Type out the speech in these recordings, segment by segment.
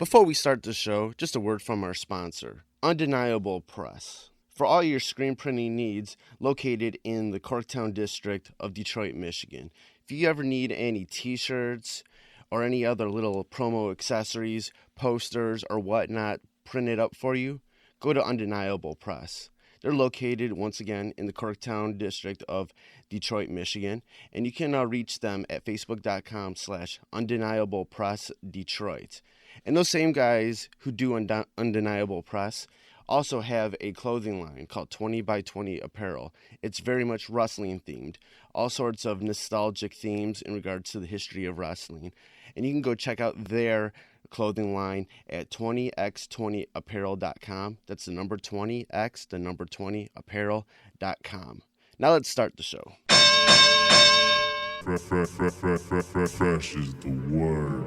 Before we start the show, just a word from our sponsor, Undeniable Press. For all your screen printing needs, located in the Corktown district of Detroit, Michigan. If you ever need any t-shirts or any other little promo accessories, posters, or whatnot printed up for you, go to Undeniable Press. They're located, once again, in the Corktown district of Detroit, Michigan, and you can reach them at facebook.com/undeniablepressdetroit. And those same guys who do Undeniable Press also have a clothing line called 20 by 20 Apparel. It's very much wrestling themed, all sorts of nostalgic themes in regards to the history of wrestling. And you can go check out their clothing line at 20x20apparel.com. That's the number 20x, the number 20apparel.com. Now let's start the show. Fresh is the word.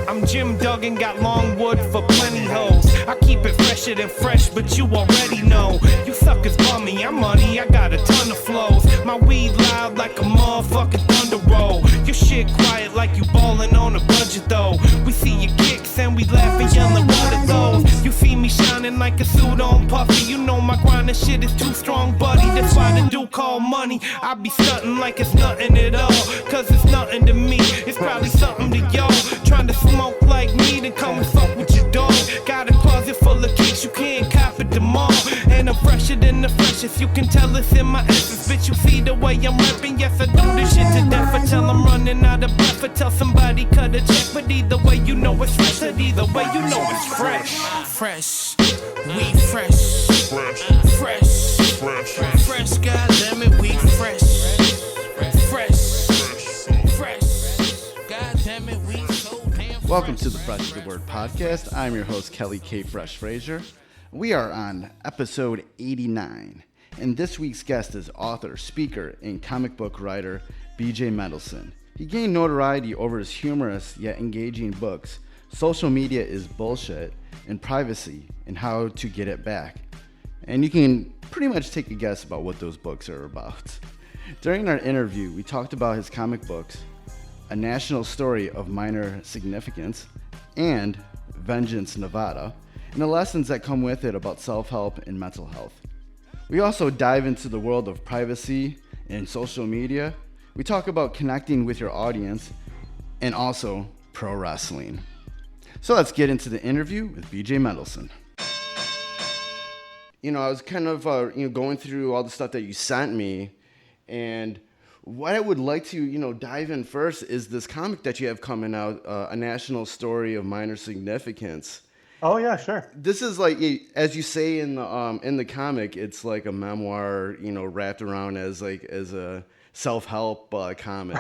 I'm Jim Duggan, got long wood for plenty hoes. I keep it fresher than fresh, but you already know. You suckers bummy, I'm money, I got a ton of flows. My weed loud like a motherfucking thunder roll. Your shit quiet like you ballin' on a budget though. We see your kicks and we laugh and yellin' what are those. You see me shining like a suit on puffy. You know my grindin' shit is too strong, buddy. That's why the dude call money. I be stuntin' like it's nothing at all. Cause it's nothing to me, it's probably something to y'all. Trying to smoke like me, then come and fuck with your dog. Got a closet full of kicks, you can't cop it them all. And I'm fresher than the freshest, you can tell it's in my essence. Bitch, you see the way I'm rapping, yes I do this shit to death. Until I'm running out of breath, or tell somebody cut a check. But either way you know it's fresh, and either way you know it's fresh. Fresh, we fresh. Fresh, fresh, fresh, goddammit, we fresh. Fresh, goddammit, we so damn fresh. Welcome to the Fresh is the Word podcast. I'm your host, Kelly K. Fresh Frazier. We are on episode 89, and this week's guest is author, speaker, and comic book writer B.J. Mendelson. He gained notoriety over his humorous yet engaging books, Social Media is Bullshit, and Privacy, and How to Get It Back. And you can pretty much take a guess about what those books are about. During our interview, we talked about his comic books, A National Story of Minor Significance, and Vengeance, Nevada, and the lessons that come with it about self-help and mental health. We also dive into the world of privacy and social media. We talk about connecting with your audience and also pro wrestling. So let's get into the interview with B.J. Mendelson. I was kind of going through all the stuff that you sent me, and what I would like to dive in first is this comic that you have coming out, A National Story of Minor Significance. Oh yeah, sure. This is like, as you say in the comic, it's like a memoir, wrapped around as a self-help comic.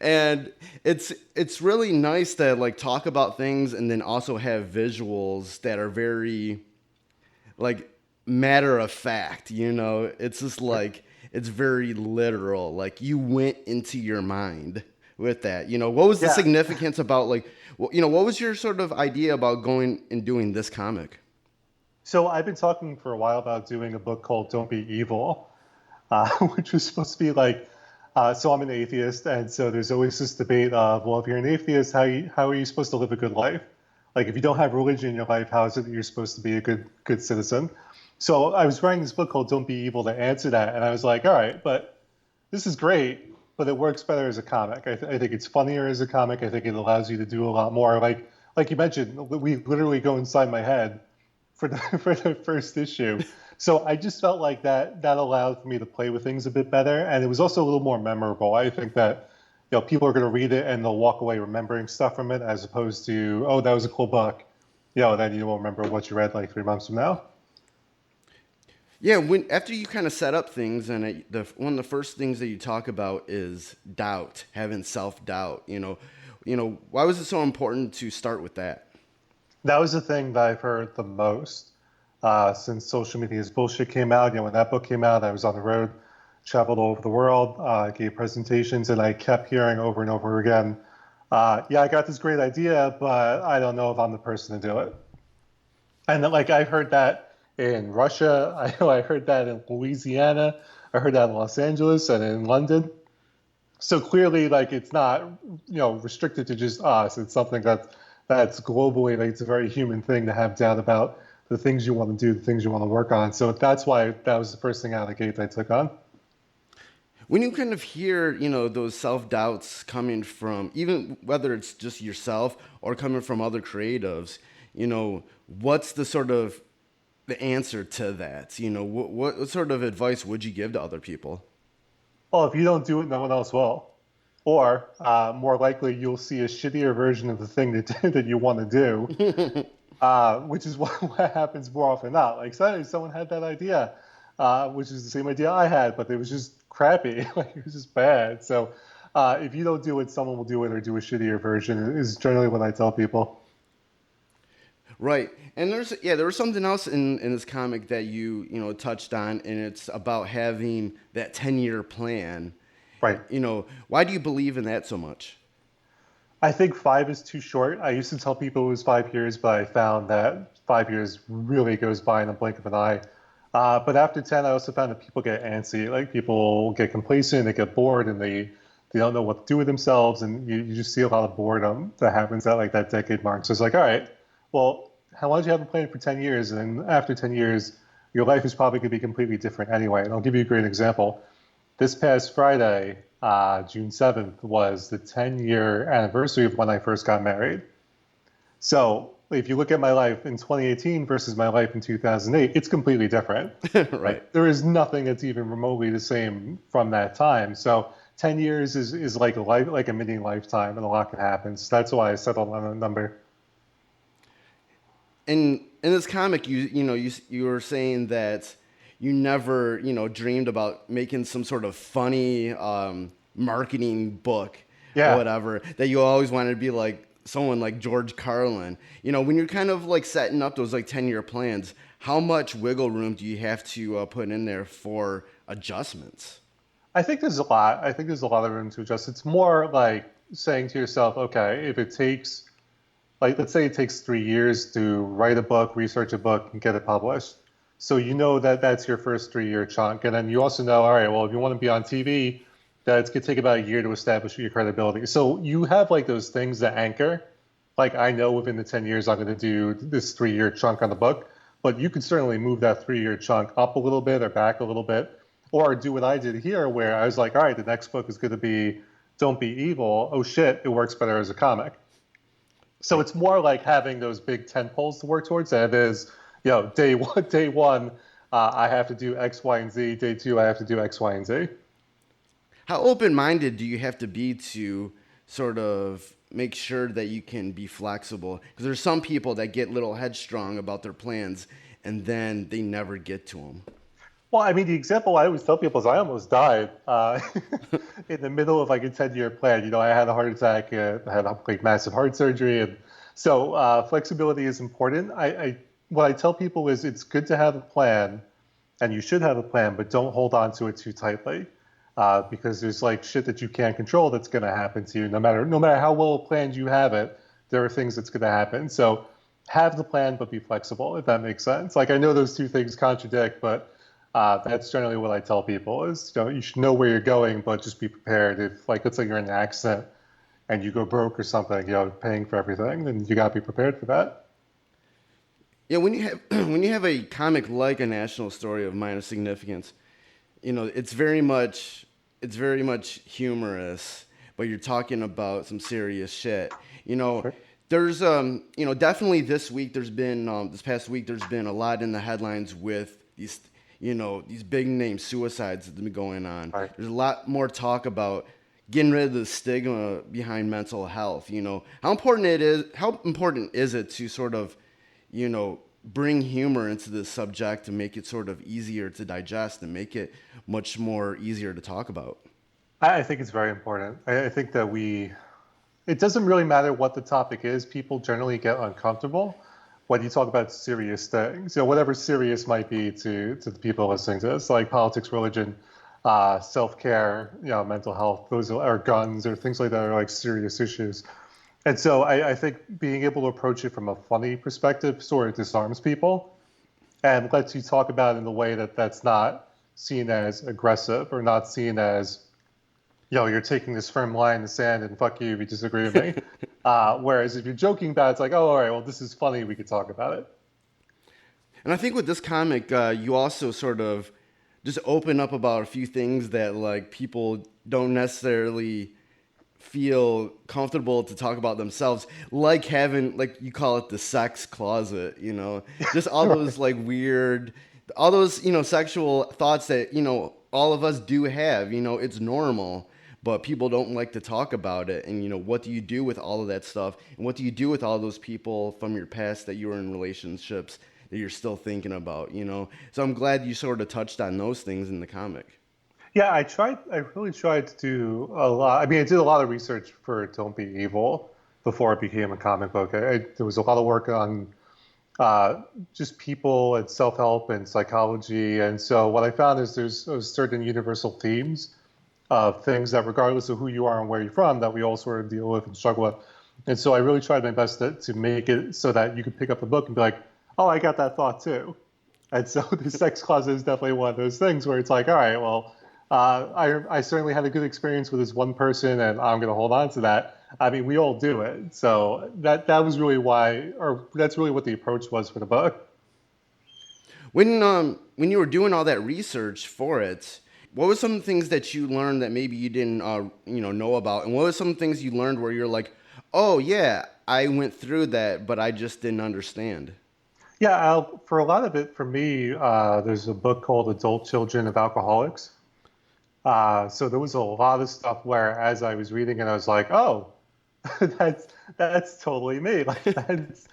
And it's really nice to like talk about things and then also have visuals that are very like matter of fact, it's just like, it's very literal. Like you went into your mind with that, what was the significance about like, what was your sort of idea about going and doing this comic? So I've been talking for a while about doing a book called Don't Be Evil, which was supposed to be like, so I'm an atheist. And so there's always this debate of, well, if you're an atheist, how are you supposed to live a good life? Like if you don't have religion in your life, how is it that you're supposed to be a good citizen? So I was writing this book called Don't Be Evil to answer that. And I was like, all right, but this is great, but it works better as a comic. I think it's funnier as a comic. I think it allows you to do a lot more. Like you mentioned, we literally go inside my head for the first issue. So I just felt like that allowed for me to play with things a bit better. And it was also a little more memorable. I think that people are going to read it and they'll walk away remembering stuff from it as opposed to, oh, that was a cool book. Then you won't remember what you read like 3 months from now. Yeah, after you kind of set up things, and one of the first things that you talk about is doubt, having self-doubt. Why was it so important to start with that? That was the thing that I've heard the most since Social Media is Bullshit came out. When that book came out, I was on the road, traveled all over the world, gave presentations, and I kept hearing over and over again, I got this great idea, but I don't know if I'm the person to do it. And I've heard that in Russia, I heard that in Louisiana, I heard that in Los Angeles and in London. So clearly, like it's not restricted to just us. It's something that's globally, like it's a very human thing to have doubt about the things you want to do, the things you want to work on. So that's why that was the first thing out of the gate that I took on. When you kind of hear, those self-doubts coming from, even whether it's just yourself or coming from other creatives, what's the answer to that? What sort of advice would you give to other people? Well, if you don't do it, no one else will. Or more likely, you'll see a shittier version of the thing that you want to do, which is what happens more often than not. Like suddenly someone had that idea, which is the same idea I had, but it was just crappy. Like it was just bad. So if you don't do it, someone will do it or do a shittier version is generally what I tell people. Right. And there was something else in this comic that you touched on, and it's about having that 10-year plan. Right. Why do you believe in that so much? I think 5 is too short. I used to tell people it was 5 years, but I found that 5 years really goes by in a blink of an eye. But after 10, I also found that people get antsy. Like people get complacent, they get bored, and they don't know what to do with themselves. And you just see a lot of boredom that happens at like that decade mark. So it's like, all right, well, how long do you have a plan for 10 years? And after 10 years, your life is probably going to be completely different anyway. And I'll give you a great example. This past Friday, June 7th, was the 10-year anniversary of when I first got married. So if you look at my life in 2018 versus my life in 2008, it's completely different. Right. There is nothing that's even remotely the same from that time. So 10 years is like like a mini lifetime, and a lot can happen. So that's why I settled on a number. In this comic, you were saying that you never dreamed about making some sort of funny marketing book or Yeah. whatever. That you always wanted to be like someone like George Carlin. When you're kind of like setting up those like 10-year plans, how much wiggle room do you have to put in there for adjustments? I think there's a lot. I think there's a lot of room to adjust. It's more like saying to yourself, okay, if it takes, like, let's say it takes 3 years to write a book, research a book, and get it published. So you know that that's your first 3 year chunk. And then you also know, all right, well, if you want to be on TV, that's going to take about a year to establish your credibility. So you have like those things that anchor. Like I know within the 10 years, I'm going to do this 3 year chunk on the book, but you can certainly move that 3 year chunk up a little bit or back a little bit, or do what I did here, where I was like, all right, the next book is going to be Don't Be Evil. Oh shit, it works better as a comic. So it's more like having those big tent poles to work towards than it is, day one, I have to do X, Y, and Z. Day two, I have to do X, Y, and Z. How open-minded do you have to be to sort of make sure that you can be flexible? Because there's some people that get a little headstrong about their plans and then they never get to them. Well, I mean, the example I always tell people is I almost died in the middle of like a 10-year plan. I had a heart attack, I had like massive heart surgery, and so flexibility is important. What I tell people is it's good to have a plan, and you should have a plan, but don't hold on to it too tightly, because there's like shit that you can't control that's going to happen to you. No matter how well planned you have it, there are things that's going to happen. So have the plan, but be flexible, if that makes sense. Like I know those two things contradict, but that's generally what I tell people is, you should know where you're going, but just be prepared. If like, let's say you're in an accident and you go broke or something, paying for everything, then you got to be prepared for that. Yeah, when you have when you have a comic like A National Story of Minor Significance, it's very much humorous, but you're talking about some serious shit. Sure. There's definitely this past week there's been a lot in the headlines with these big name suicides that have been going on. Right. There's a lot more talk about getting rid of the stigma behind mental health. How important is it to sort of, bring humor into this subject to make it sort of easier to digest and make it much more easier to talk about? I think it's very important. I think that it doesn't really matter what the topic is. People generally get uncomfortable when you talk about serious things, whatever serious might be to the people listening to this, like politics, religion, self-care, mental health, those are guns or things like that are like serious issues. And so I think being able to approach it from a funny perspective sort of disarms people and lets you talk about it in a way that's not seen as aggressive or not seen as you're taking this firm line in the sand and fuck you if you disagree with me. Whereas if you're joking about it, it's like, oh, all right, well, this is funny. We could talk about it. And I think with this comic, you also sort of just open up about a few things that like people don't necessarily feel comfortable to talk about themselves, like having, like you call it, the sex closet, just all those like weird, all those, sexual thoughts that, all of us do have, it's normal, but people don't like to talk about it. And, what do you do with all of that stuff? And what do you do with all those people from your past that you were in relationships that you're still thinking about, So I'm glad you sort of touched on those things in the comic. Yeah, I really tried to do a lot. I mean, I did a lot of research for Don't Be Evil before it became a comic book. There was a lot of work on just people and self-help and psychology. And so what I found is there's certain universal themes of things that regardless of who you are and where you're from, that we all sort of deal with and struggle with. And so I really tried my best to make it so that you could pick up a book and be like, oh, I got that thought too. And so the sex closet is definitely one of those things where it's like, all right, well, I certainly had a good experience with this one person, and I'm going to hold on to that. I mean, we all do it. So that was really why, or that's really what the approach was for the book. When you were doing all that research for it, what were some things that you learned that maybe you didn't know about, and what were some things you learned where you're like, oh yeah, I went through that, but I just didn't understand? Yeah, for a lot of it, for me, there's a book called Adult Children of Alcoholics. So there was a lot of stuff where, as I was reading it, I was like, "Oh, that's totally me." Like that's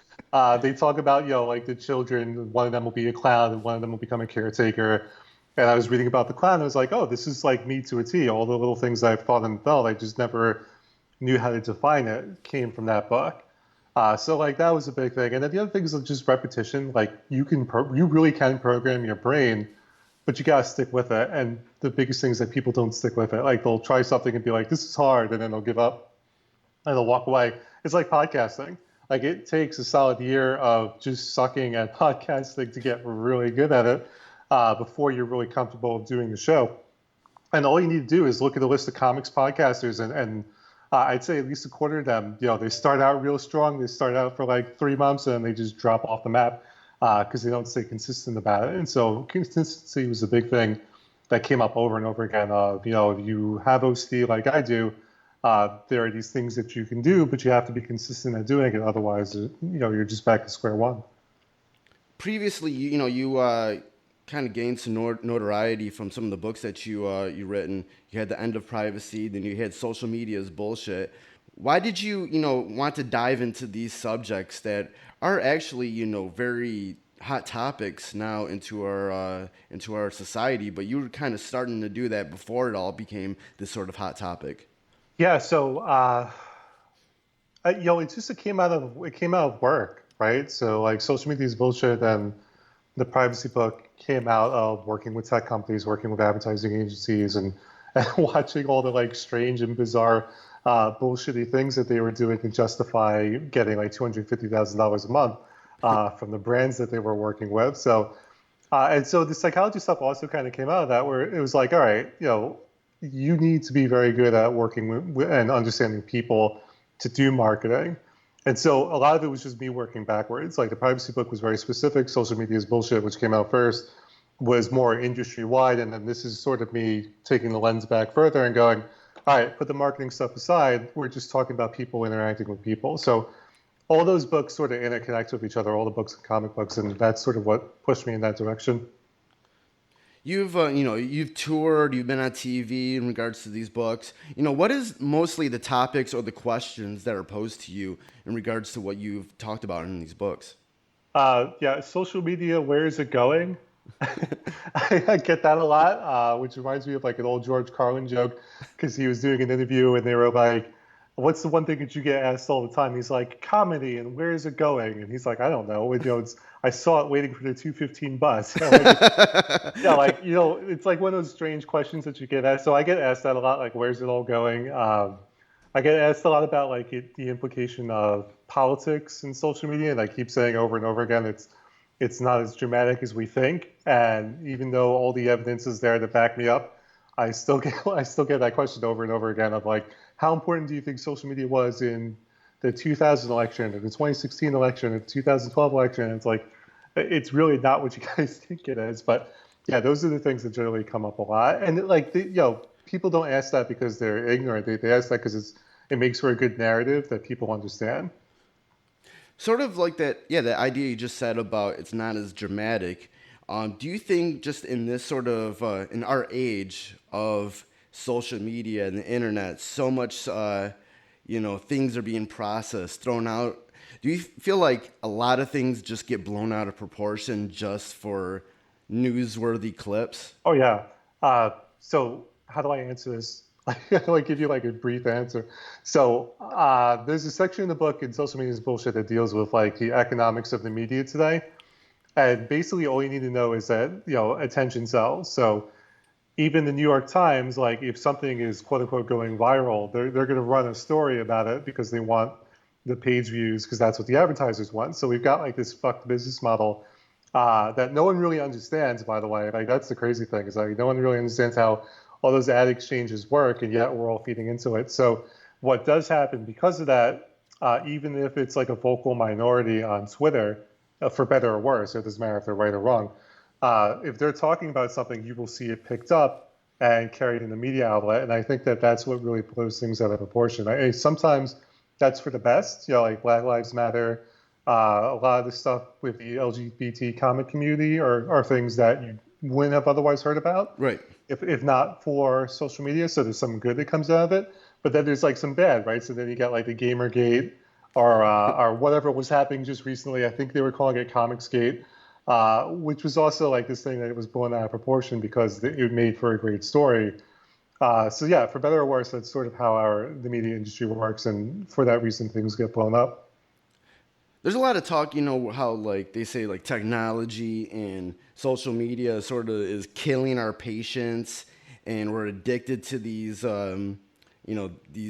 they talk about like the children. One of them will be a clown, and one of them will become a caretaker. And I was reading about the clown. And I was like, "Oh, this is like me to a T." All the little things I've thought and felt, I just never knew how to define it, came from that book. So like that was a big thing. And then the other thing is just repetition. Like you really can program your brain, but you gotta stick with it. And the biggest thing is that people don't stick with it. Like they'll try something and be like, "This is hard," and then they'll give up and they'll walk away. It's like podcasting. Like it takes a solid year of just sucking at podcasting to get really good at it before you're really comfortable doing the show. And all you need to do is look at the list of comics podcasters, and I'd say at least a quarter of them, they start out real strong. They start out for like 3 months and then they just drop off the map because they don't stay consistent about it. And so consistency was a big thing that came up over and over again. If you have OCD like I do, there are these things that you can do, but you have to be consistent at doing it. Otherwise, you're just back to square one. Previously, you kind of gained some notoriety from some of the books that you written. You had The End of Privacy, then you had Social Media's Bullshit. Why did you want to dive into these subjects that are actually very hot topics now into our society, but you were kind of starting to do that before it all became this sort of hot topic? Yeah. So it came out of work, right? So like Social Media's Bullshit and the privacy book came out of working with tech companies, working with advertising agencies, and watching all the like strange and bizarre bullshitty things that they were doing to justify getting like $250,000 a month from the brands that they were working with. So and so the psychology stuff also kind of came out of that, where it was like, all right, you need to be very good at working with and understanding people to do marketing. And so a lot of it was just me working backwards. Like the privacy book was very specific. Social Media's Bullshit, which came out first, was more industry wide. And then this is sort of me taking the lens back further and going, all right, put the marketing stuff aside. We're just talking about people interacting with people. So all those books sort of interconnect with each other, all the books and comic books. And that's sort of what pushed me in that direction. You've toured, you've been on TV in regards to these books. What is mostly the topics or the questions that are posed to you in regards to what you've talked about in these books? Yeah, social media, where is it going? I get that a lot, which reminds me of like an old George Carlin joke, because he was doing an interview and they were like, "What's the one thing that you get asked all the time?" He's like, "Comedy, and where is it going?" And he's like, "I don't know. I saw it waiting for the 2:15 bus." It's like one of those strange questions that you get asked. So I get asked that a lot, like, "Where's it all going?" I get asked a lot about like the implication of politics in social media, and I keep saying over and over again, it's not as dramatic as we think. And even though all the evidence is there to back me up, I still get that question over and over again of like, how important do you think social media was in the 2000 election or the 2016 election or the 2012 election? And it's like, it's really not what you guys think it is. But yeah, those are the things that generally come up a lot. And like, people don't ask that because they're ignorant. They ask that because it makes for a good narrative that people understand. Sort of like that, yeah, the idea you just said about it's not as dramatic. Do you think just in this sort of, in our age of social media and the internet, so much, things are being processed, thrown out. Do you feel like a lot of things just get blown out of proportion just for newsworthy clips? Oh yeah. So how do I answer this? How do I give you like a brief answer? So there's a section in the book in Social Media is Bullshit that deals with like the economics of the media today. And basically all you need to know is that, attention sells. So even the New York Times, like if something is quote unquote going viral, they're going to run a story about it because they want the page views because that's what the advertisers want. So we've got like this fucked business model that no one really understands, by the way. Like that's the crazy thing is like no one really understands how all those ad exchanges work, and yet we're all feeding into it. So what does happen because of that, even if it's like a vocal minority on Twitter, for better or worse, it doesn't matter if they're right or wrong, if they're talking about something, you will see it picked up and carried in the media outlet. And I think that that's what really blows things out of proportion. Sometimes that's for the best, like Black Lives Matter. A lot of the stuff with the LGBT comic community are things that you wouldn't have otherwise heard about, Right. if not for social media. So there's some good that comes out of it, but then there's like some bad, right? So then you got like the Gamergate or whatever was happening just recently. I think they were calling it Comicsgate, which was also like this thing that it was blown out of proportion because it made for a great story. So yeah, for better or worse, that's sort of how the media industry works, and for that reason, things get blown up. There's a lot of talk, how like they say like technology and social media sort of is killing our patience, and we're addicted to these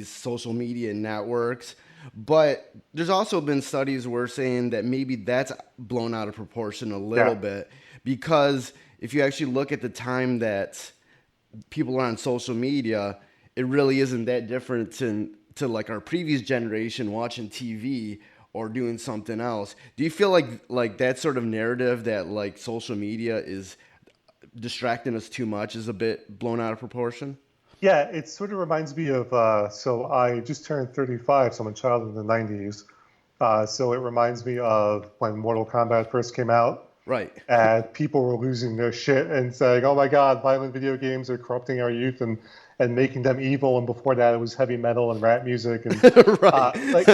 social media networks. But there's also been studies where saying that maybe that's blown out of proportion a little bit, because if you actually look at the time that people are on social media, it really isn't that different to like our previous generation watching TV or doing something else. Do you feel like that sort of narrative that like social media is distracting us too much is a bit blown out of proportion? Yeah, it sort of reminds me of, so I just turned 35, so I'm a child in the 90s. So it reminds me of when Mortal Kombat first came out. Right. And people were losing their shit and saying, oh my God, violent video games are corrupting our youth and making them evil. And before that, it was heavy metal and rap music. And Right. like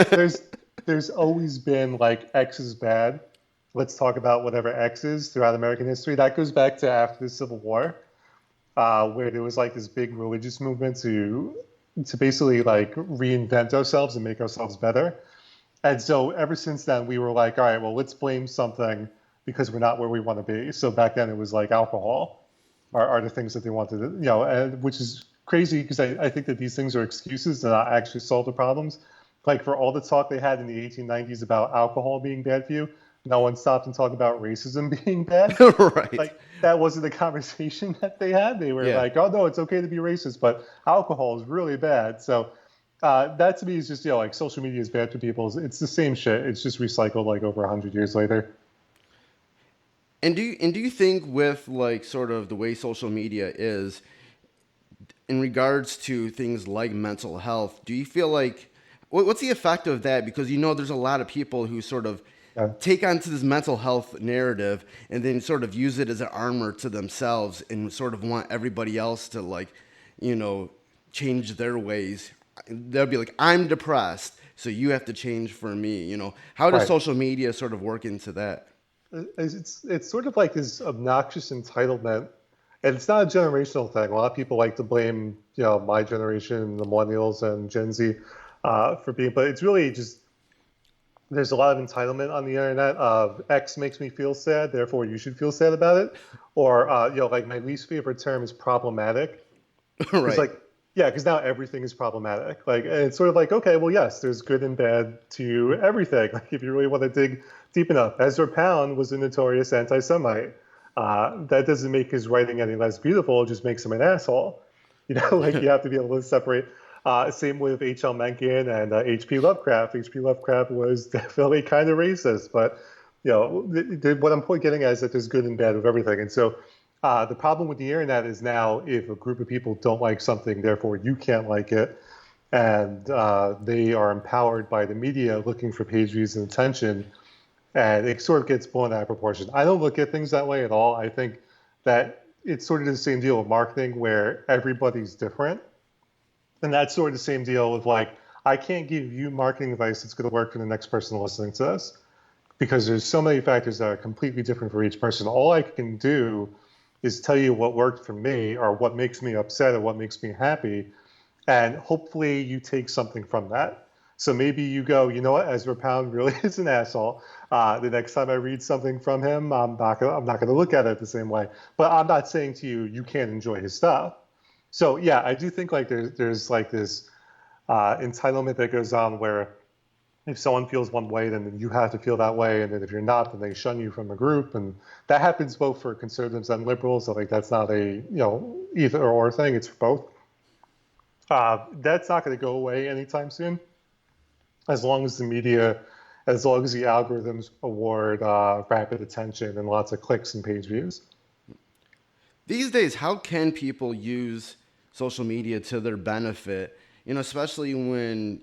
there's always been like X is bad. Let's talk about whatever X is throughout American history. That goes back to after the Civil War. Where there was like this big religious movement to basically like reinvent ourselves and make ourselves better. And so ever since then, we were like, all right, well, let's blame something because we're not where we want to be. So back then it was like alcohol are the things that they wanted to, and which is crazy because I think that these things are excuses to not actually solve the problems. Like for all the talk they had in the 1890s about alcohol being bad for you, no one stopped and talked about racism being bad. Right. Like that wasn't the conversation that they had. They were like, oh no, it's okay to be racist, but alcohol is really bad. So that to me is just, like social media is bad for people. It's the same shit. It's just recycled like over 100 years later. And do you think with like sort of the way social media is in regards to things like mental health, do you feel like what's the effect of that? Because there's a lot of people who sort of take onto this mental health narrative and then sort of use it as an armor to themselves and sort of want everybody else to like, change their ways. They'll be like, I'm depressed, so you have to change for me. How does social media sort of work into that? It's sort of like this obnoxious entitlement, and it's not a generational thing. A lot of people like to blame, my generation, the millennials and Gen Z, for being, but it's really just there's a lot of entitlement on the internet of X makes me feel sad, therefore you should feel sad about it, or like my least favorite term is problematic. Right. It's like, yeah, because now everything is problematic. Like, and it's sort of like, okay, well, yes, there's good and bad to everything. Like, if you really want to dig deep enough, Ezra Pound was a notorious anti-Semite. That doesn't make his writing any less beautiful; it just makes him an asshole. Like you have to be able to separate. Same with H.L. Mencken and H.P. Lovecraft. H.P. Lovecraft was definitely kind of racist, but what I'm getting at is that there's good and bad with everything. And so the problem with the internet is now if a group of people don't like something, therefore you can't like it, and they are empowered by the media looking for page views and attention, and it sort of gets blown out of proportion. I don't look at things that way at all. I think that it's sort of the same deal with marketing where everybody's different. And that's sort of the same deal with like, I can't give you marketing advice that's going to work for the next person listening to this because there's so many factors that are completely different for each person. All I can do is tell you what worked for me or what makes me upset or what makes me happy. And hopefully you take something from that. So maybe you go, you know what, Ezra Pound really is an asshole. The next time I read something from him, I'm not gonna look at it the same way. But I'm not saying to you, you can't enjoy his stuff. So yeah, I do think like there's like this entitlement that goes on where if someone feels one way, then you have to feel that way, and then if you're not, then they shun you from the group, and that happens both for conservatives and liberals. So like that's not a either or thing; it's for both. That's not going to go away anytime soon, as long as the media, as long as the algorithms award rapid attention and lots of clicks and page views. These days, how can people use social media to their benefit? Especially when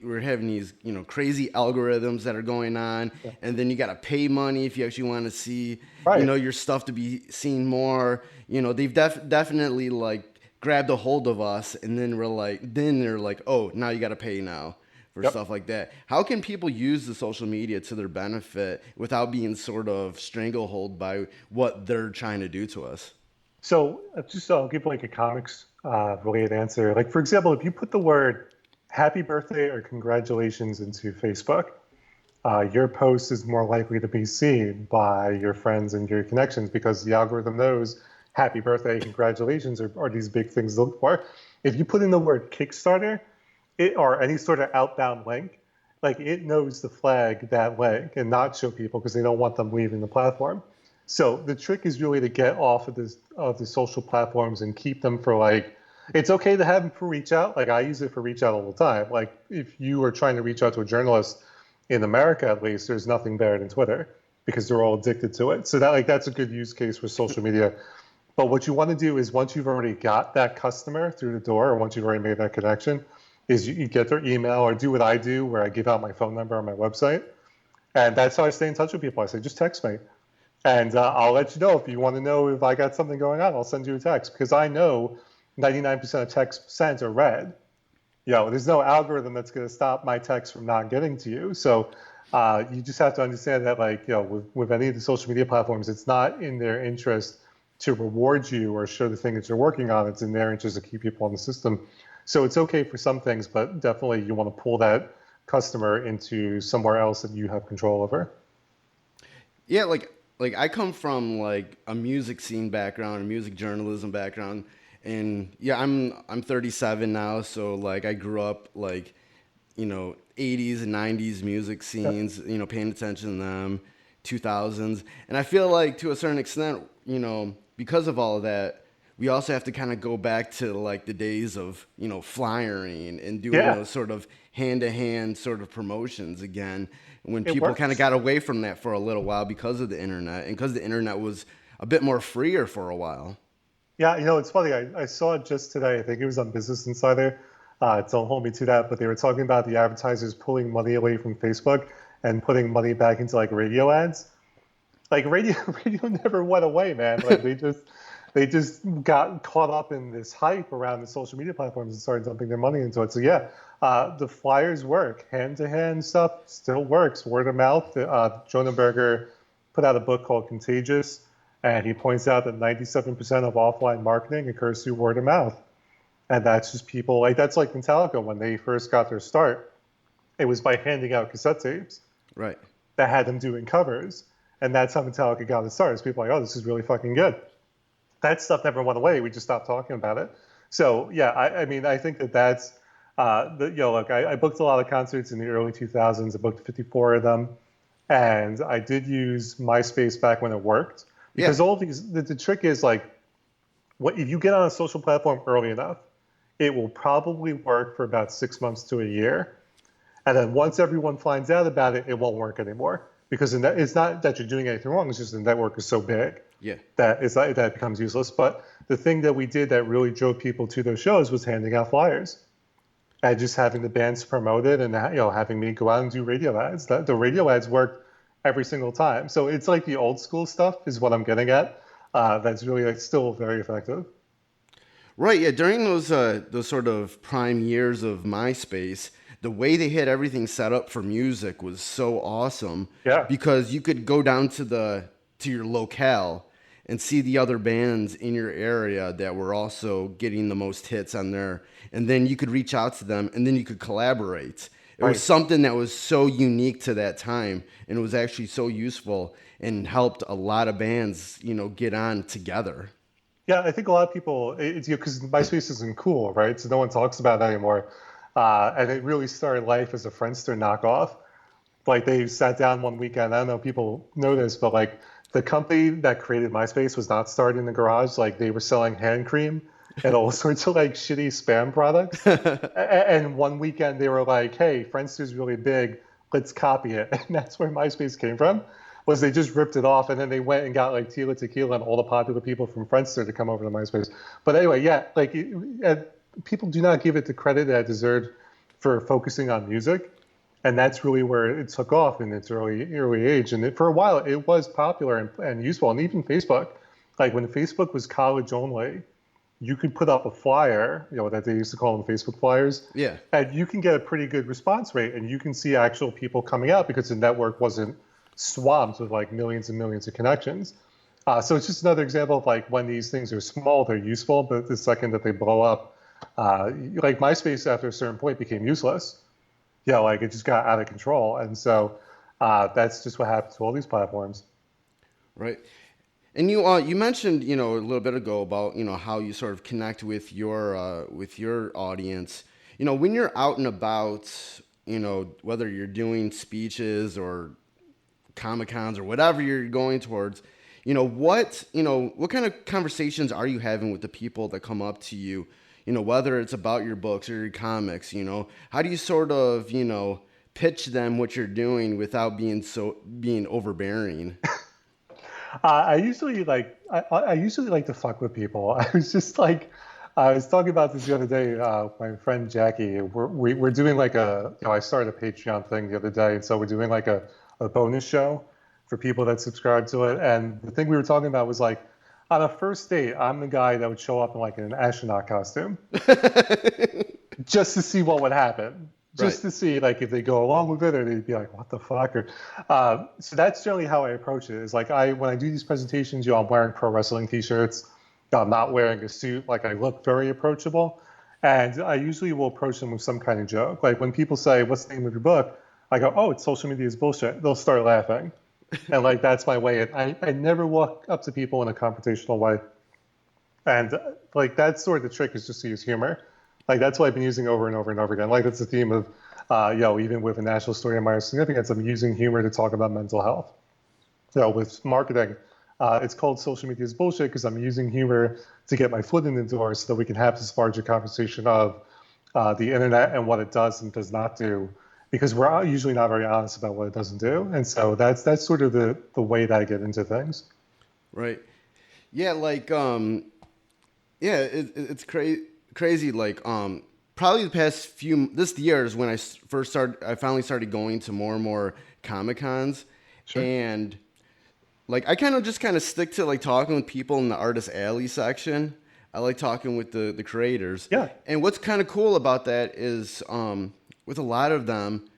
we're having these, crazy algorithms that are going on, and then you got to pay money if you actually want to see, Right. Your stuff to be seen more. They've definitely like grabbed a hold of us, and then they're like, oh, now you got to pay now for stuff like that. How can people use the social media to their benefit without being sort of stranglehold by what they're trying to do to us? So I'll give like a comics related answer. Like for example, if you put the word happy birthday or congratulations into Facebook, your post is more likely to be seen by your friends and your connections because the algorithm knows happy birthday, congratulations are these big things to look for. If you put in the word Kickstarter or any sort of outbound link, like it knows to flag that link and not show people because they don't want them leaving the platform. So the trick is really to get off of the social platforms and keep them for like, it's okay to have them for reach out. Like I use it for reach out all the time. Like if you are trying to reach out to a journalist in America, at least, there's nothing better than Twitter because they're all addicted to it. So that's a good use case for social media. But what you want to do is once you've already got that customer through the door or once you've already made that connection, is you get their email or do what I do where I give out my phone number on my website. And that's how I stay in touch with people. I say, just text me. And I'll let you know if you want to know if I got something going on. I'll send you a text because I know 99% of texts sent are read. There's no algorithm that's going to stop my text from not getting to you. So you just have to understand that, like, with any of the social media platforms, it's not in their interest to reward you or show the thing that you're working on. It's in their interest to keep people on the system. So it's okay for some things, but definitely you want to pull that customer into somewhere else that you have control over. Yeah, like I come from like a music scene background, a music journalism background, and yeah, I'm 37 now, so like I grew up like 80s and 90s music scenes, paying attention to them, 2000s, and I feel like to a certain extent, because of all of that, we also have to kind of go back to like the days of flyering and doing those sort of hand-to-hand sort of promotions again, when people kind of got away from that for a little while because of the internet and because the internet was a bit more freer for a while. Yeah, it's funny. I saw it just today. I think it was on Business Insider. Don't hold me to that, but they were talking about the advertisers pulling money away from Facebook and putting money back into like radio ads. Like radio never went away, man. Like they just got caught up in this hype around the social media platforms and started dumping their money into it. So yeah, the flyers work. Hand-to-hand stuff still works. Word of mouth. Jonah Berger put out a book called Contagious, and he points out that 97% of offline marketing occurs through word of mouth. And that's just people, that's like Metallica when they first got their start. It was by handing out cassette tapes. Right. That had them doing covers. And that's how Metallica got its start. People are like, oh, this is really fucking good. That stuff never went away. We just stopped talking about it. So yeah, I mean, I think that's look, I booked a lot of concerts in the early 2000s. I booked 54 of them, and I did use MySpace back when it worked because all these. The trick is like, what if you get on a social platform early enough, it will probably work for about 6 months to a year. And then once everyone finds out about it, it won't work anymore. Because it's not that you're doing anything wrong, it's just the network is so big Yeah. that it becomes useless. But the thing that we did that really drove people to those shows was handing out flyers and just having the bands promote it, and having me go out and do radio ads. The radio ads worked every single time. So it's like the old school stuff is what I'm getting at. That's really like still very effective. Right, yeah. During those sort of prime years of MySpace, the way they had everything set up for music was so awesome. Yeah. Because you could go down to your locale and see the other bands in your area that were also getting the most hits on there, and then you could reach out to them, and then you could collaborate. It Right. was something that was so unique to that time, and it was actually so useful and helped a lot of bands, get on together. Yeah, I think a lot of people, it's because MySpace isn't cool, right? So no one talks about it anymore. And it really started life as a Friendster knockoff. Like they sat down one weekend. I don't know if people know this, but like the company that created MySpace was not started in the garage. Like they were selling hand cream and all sorts of like shitty spam products. And one weekend they were like, "Hey, Friendster's really big. Let's copy it." And that's where MySpace came from. Was they just ripped it off, and then they went and got like Tila Tequila and all the popular people from Friendster to come over to MySpace. But anyway, yeah, like people do not give it the credit that it deserved for focusing on music, and that's really where it took off in its early age. And for a while, it was popular and useful. And even Facebook, like when Facebook was college only, you could put up a flyer, that they used to call them Facebook flyers. Yeah. And you can get a pretty good response rate, and you can see actual people coming out because the network wasn't swamped with like millions and millions of connections. So it's just another example of like when these things are small, they're useful, but the second that they blow up, like MySpace after a certain point became useless. Like it just got out of control. And so that's just what happened to all these platforms. Right. And you mentioned, a little bit ago about, how you sort of connect with your audience. When you're out and about, whether you're doing speeches or Comic-Cons or whatever you're going towards, what kind of conversations are you having with the people that come up to you, whether it's about your books or your comics, how do you sort of, pitch them what you're doing without being overbearing? I usually like to fuck with people. I was talking about this the other day. My friend Jackie, we're doing like I started a Patreon thing the other day, and so we're doing like a bonus show for people that subscribe to it. And the thing we were talking about was like, on a first date, I'm the guy that would show up in like an astronaut costume just to see what would happen. Just to see like if they go along with it or they'd be like, what the fuck? So that's generally how I approach it. Is like when I do these presentations, I'm wearing pro wrestling t-shirts. I'm not wearing a suit. Like I look very approachable. And I usually will approach them with some kind of joke. Like when people say, what's the name of your book? I go, oh, it's Social Media is Bullshit. They'll start laughing. And like, that's my way. I never walk up to people in a confrontational way. And like, that's sort of the trick, is just to use humor. Like, that's what I've been using over and over and over again. Like, that's the theme of, even with a national story of minor significance, I'm using humor to talk about mental health. With marketing, it's called Social Media is Bullshit because I'm using humor to get my foot in the door so that we can have this larger conversation of the internet and what it does and does not do, because we're usually not very honest about what it doesn't do. And so that's sort of the way that I get into things. Right. Yeah. Like, it's crazy. Like, probably the past this year is when I finally started going to more and more Comic-Cons. Sure. And like, I kind of stick to like talking with people in the artist alley section. I like talking with the creators. Yeah. And what's kind of cool about that is, with a lot of them,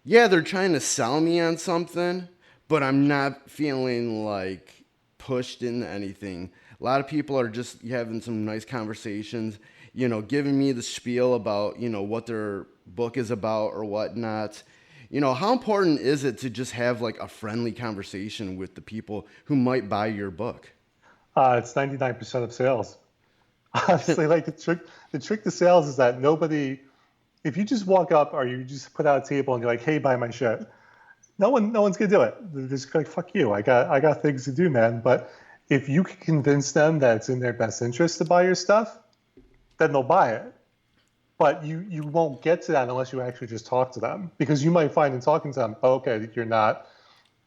they're trying to sell me on something, but I'm not feeling like pushed into anything. A lot of people are just having some nice conversations, giving me the spiel about, what their book is about or whatnot. How important is it to just have like a friendly conversation with the people who might buy your book? It's 99% of sales. Honestly, like the trick to sales is that if you just walk up or you just put out a table and you're like, hey, buy my shit, no one's gonna do it. They're just like, fuck you. I got things to do, man. But if you can convince them that it's in their best interest to buy your stuff, then they'll buy it. but you won't get to that unless you actually just talk to them, because you might find in talking to them, oh, okay, you're not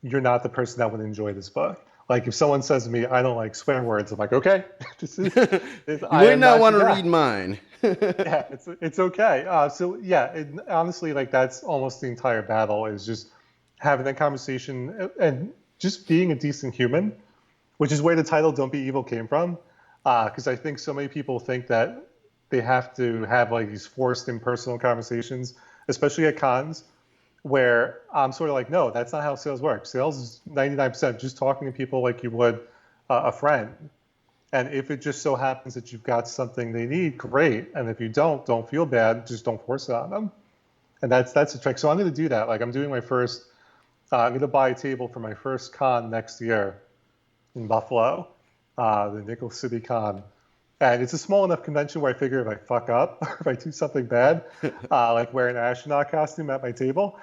the person that would enjoy this book. Like if someone says to me, I don't like swear words, I'm like, okay, You I might am not not want your to guy. read mine. Yeah, it's okay. So yeah, honestly, like that's almost the entire battle is just having that conversation and just being a decent human, which is where the title "Don't Be Evil" came from. Because I think so many people think that they have to have like these forced impersonal conversations, especially at cons, where I'm sort of like, no, that's not how sales works. Sales is 99% just talking to people like you would a friend. And if it just so happens that you've got something they need, great. And if you don't feel bad. Just don't force it on them. And that's the trick. So I'm going to do that. Like I'm doing my first. I'm going to buy a table for my first con next year in Buffalo, the Nickel City Con. And it's a small enough convention where I figure if I fuck up or if I do something bad, like wear an astronaut costume at my table,